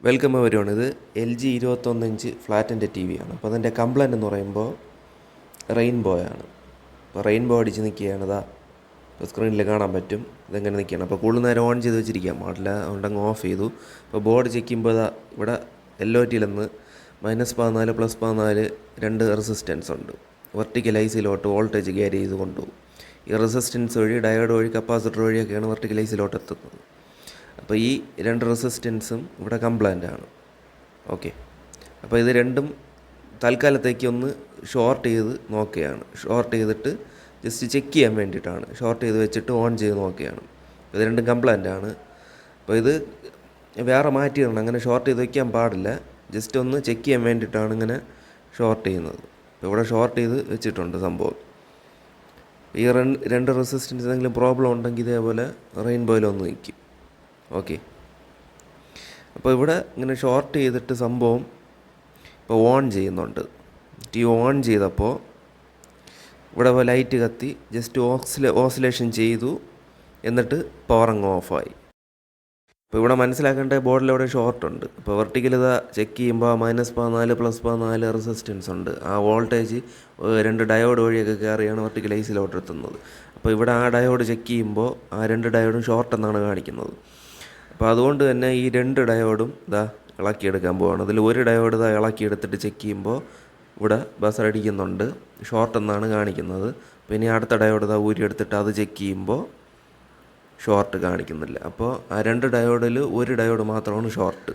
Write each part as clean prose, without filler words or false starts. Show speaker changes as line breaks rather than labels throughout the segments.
Welcome everyone. ഇത് LG 21 inch ഫ്ലാറ്റിൻ്റെ T വിയാണ്. അപ്പോൾ അതിൻ്റെ കംപ്ലൈൻറ്റ് എന്ന് പറയുമ്പോൾ റെയിൻബോ ആണ്. അപ്പോൾ റെയിൻബോ അടിച്ച് നിൽക്കുകയാണ്. ഇതാ ഇപ്പോൾ സ്ക്രീനിൽ കാണാൻ പറ്റും ഇതെങ്ങനെ നിൽക്കുകയാണ്. അപ്പോൾ കൂടുതൽ നേരം ഓൺ ചെയ്ത് വെച്ചിരിക്കാൻ പാടില്ല, അതുകൊണ്ടങ്ങ് ഓഫ് ചെയ്തു. അപ്പോൾ ബോർഡ് ചെക്ക് ചെയ്യുമ്പോൾ ഇതാ ഇവിടെ LOT-ലെന്ന് -14 +14 രണ്ട് റെസിസ്റ്റൻസ് ഉണ്ട്. വെർട്ടിക്കൽ ഐസിലോട്ട് വോൾട്ടേജ് ക്യാരി ചെയ്ത് കൊണ്ടുപോകും. ഈ റെസിസ്റ്റൻസ് വഴി ഡയോഡ് വഴി കപ്പാസിറ്റർ വഴിയൊക്കെയാണ് വെർട്ടിക്കൽ ഐസിലോട്ട് എത്തുന്നത്. അപ്പോൾ ഈ രണ്ട് റെസിസ്റ്റൻസും ഇവിടെ കംപ്ലൈൻ്റ് ആണ്. ഓക്കെ, അപ്പോൾ ഇത് രണ്ടും തൽക്കാലത്തേക്ക് ഒന്ന് ഷോർട്ട് ചെയ്ത് നോക്കുകയാണ്. ഷോർട്ട് ചെയ്തിട്ട് ജസ്റ്റ് ചെക്ക് ചെയ്യാൻ വേണ്ടിയിട്ടാണ്. ഷോർട്ട് ചെയ്ത് വെച്ചിട്ട് ഓൺ ചെയ്ത് നോക്കുകയാണ്. ഇത് രണ്ടും കംപ്ലൈൻ്റ് ആണ്. അപ്പോൾ ഇത് വേറെ മാറ്റിയിടണം, അങ്ങനെ ഷോർട്ട് ചെയ്ത് വയ്ക്കാൻ പാടില്ല. ജസ്റ്റ് ഒന്ന് ചെക്ക് ചെയ്യാൻ വേണ്ടിയിട്ടാണ് ഇങ്ങനെ ഷോർട്ട് ചെയ്യുന്നത്. അപ്പോൾ ഇവിടെ ഷോർട്ട് ചെയ്ത് വെച്ചിട്ടുണ്ട് സംഭവം. ഈ രണ്ട് റെസിസ്റ്റൻസ് എന്തെങ്കിലും പ്രോബ്ലം ഉണ്ടെങ്കിൽ ഇതേപോലെ റെയിൻബോയിലൊന്ന് നിൽക്കും. ഓക്കെ, അപ്പോൾ ഇവിടെ ഇങ്ങനെ ഷോർട്ട് ചെയ്തിട്ട് സംഭവം ഇപ്പോൾ ഓൺ ചെയ്യുന്നുണ്ട്. ടി ഓൺ ചെയ്തപ്പോൾ ഇവിടെ ലൈറ്റ് കത്തി ജസ്റ്റ് ഓസിലേഷൻ ചെയ്തു, എന്നിട്ട് പവർ അങ്ങ് ഓഫായി. അപ്പോൾ ഇവിടെ മനസ്സിലാക്കേണ്ട ബോർഡിലവിടെ ഷോർട്ടുണ്ട്. ഇപ്പോൾ വെർട്ടിക്കൽ ഇതാ ചെക്ക് ചെയ്യുമ്പോൾ -14 +14 റെസിസ്റ്റൻസ് ഉണ്ട്. ആ വോൾട്ടേജ് രണ്ട് ഡയോഡ് വഴിയൊക്കെ കയറിയാണ് വെർട്ടിക്കൽ ഐസിലോട്ട് എത്തുന്നത്. അപ്പോൾ ഇവിടെ ആ ഡയോഡ് ചെക്ക് ചെയ്യുമ്പോൾ ആ രണ്ട് ഡയോഡും ഷോർട്ട് എന്നാണ് കാണിക്കുന്നത്. അപ്പോൾ അതുകൊണ്ട് തന്നെ ഈ രണ്ട് ഡയോഡും ഇതാ ഇളക്കിയെടുക്കാൻ പോവാണ്. അതിൽ ഒരു ഡയോഡ് ഇതാ ഇളക്കിയെടുത്തിട്ട് ചെക്ക് ചെയ്യുമ്പോൾ ഇവിടെ ബസർ അടിക്കുന്നുണ്ട്, ഷോർട്ട് എന്നാണ് കാണിക്കുന്നത്. പിന്നെ അടുത്ത ഡയോഡ് ഇതാ ഊരിയെടുത്തിട്ട് അത് ചെക്ക് ചെയ്യുമ്പോൾ ഷോർട്ട് കാണിക്കുന്നില്ല. അപ്പോൾ ആ രണ്ട് ഡയോഡിൽ ഒരു ഡയോഡ് മാത്രമാണ് ഷോർട്ട്.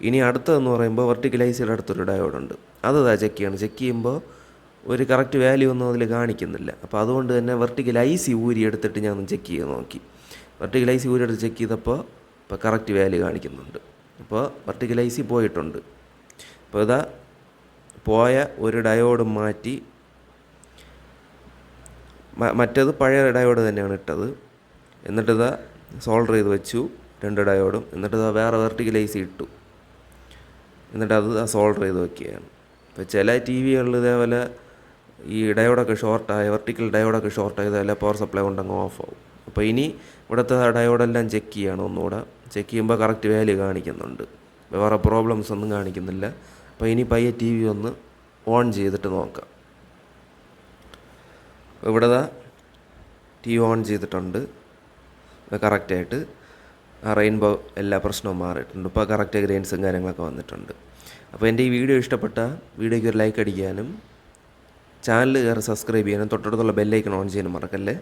ഇനി അടുത്തതെന്ന് പറയുമ്പോൾ വെർട്ടിക്കൽ ഐസിയുടെ അടുത്തൊരു ഡയോഡുണ്ട്, അത് ഇതാ ചെക്ക് ചെയ്യണം. ചെക്ക് ചെയ്യുമ്പോൾ ഒരു കറക്റ്റ് വാല്യൂ ഒന്നും അതിൽ കാണിക്കുന്നില്ല. അപ്പോൾ അതുകൊണ്ട് തന്നെ വെർട്ടിക്കൽ ഐസി ഊരിയെടുത്തിട്ട് ഞാൻ ചെക്ക് ചെയ്ത് നോക്കി. വെർട്ടിക്കൽ ഐസി ഊരിയെടുത്ത് ചെക്ക് ചെയ്തപ്പോൾ ഇപ്പോൾ കറക്റ്റ് വാല്യൂ കാണിക്കുന്നുണ്ട്. അപ്പോൾ വെർട്ടിക്കൽ ഐസി പോയിട്ടുണ്ട്. അപ്പോൾ ഇതാ പോയ ഒരു ഡയോഡ് മാറ്റി മറ്റേത് പഴയ ഡയോഡ് തന്നെയാണ് ഇട്ടത്. എന്നിട്ടിതാ സോൾഡർ ചെയ്ത് വെച്ചു രണ്ട് ഡയോഡും. എന്നിട്ടിതാ വേറെ വെർട്ടിക്കൽ ഐസി ഇട്ടു. എന്നിട്ട് അത് സോൾഡർ ചെയ്ത് വെക്കുകയാണ്. ഇപ്പോൾ ചില ടി വികളിൽ ഇതേപോലെ ഈ ഡയോഡൊക്കെ ഷോർട്ടായ വെർട്ടിക്കൽ ഡയോഡൊക്കെ ഷോർട്ടായതല്ല പവർ സപ്ലൈ കൊണ്ടങ്ങ് ഓഫ് ആവും. അപ്പോൾ ഇനി ഇവിടുത്തെ ഡയോഡെല്ലാം ചെക്ക് ചെയ്യണം ഒന്നുകൂടെ. ചെക്ക് ചെയ്യുമ്പോൾ കറക്റ്റ് വാല്യൂ കാണിക്കുന്നുണ്ട്, വേറെ പ്രോബ്ലംസ് ഒന്നും കാണിക്കുന്നില്ല. അപ്പോൾ ഇനി പയ്യെ ടി വി ഒന്ന് ഓൺ ചെയ്തിട്ട് നോക്കാം. ഇവിടെ ടി വി ഓൺ ചെയ്തിട്ടുണ്ട് കറക്റ്റായിട്ട്. ആ റെയിൻബോ എല്ലാ പ്രശ്നവും മാറിയിട്ടുണ്ട്. ഇപ്പോൾ കറക്റ്റ് ഗ്രെയിൻസും കാര്യങ്ങളൊക്കെ വന്നിട്ടുണ്ട്. അപ്പോൾ എൻ്റെ ഈ വീഡിയോ ഇഷ്ടപ്പെട്ട വീഡിയോയ്ക്ക് ഒരു ലൈക്ക് അടിക്കാനും ചാനൽ കയറി സബ്സ്ക്രൈബ് ചെയ്യാനും തൊട്ടടുത്തുള്ള ബെല്ലൈക്കൺ ഓൺ ചെയ്യാനും മറക്കല്ലേ.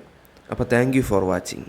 അപ്പോൾ താങ്ക് യു ഫോർ വാച്ചിങ്.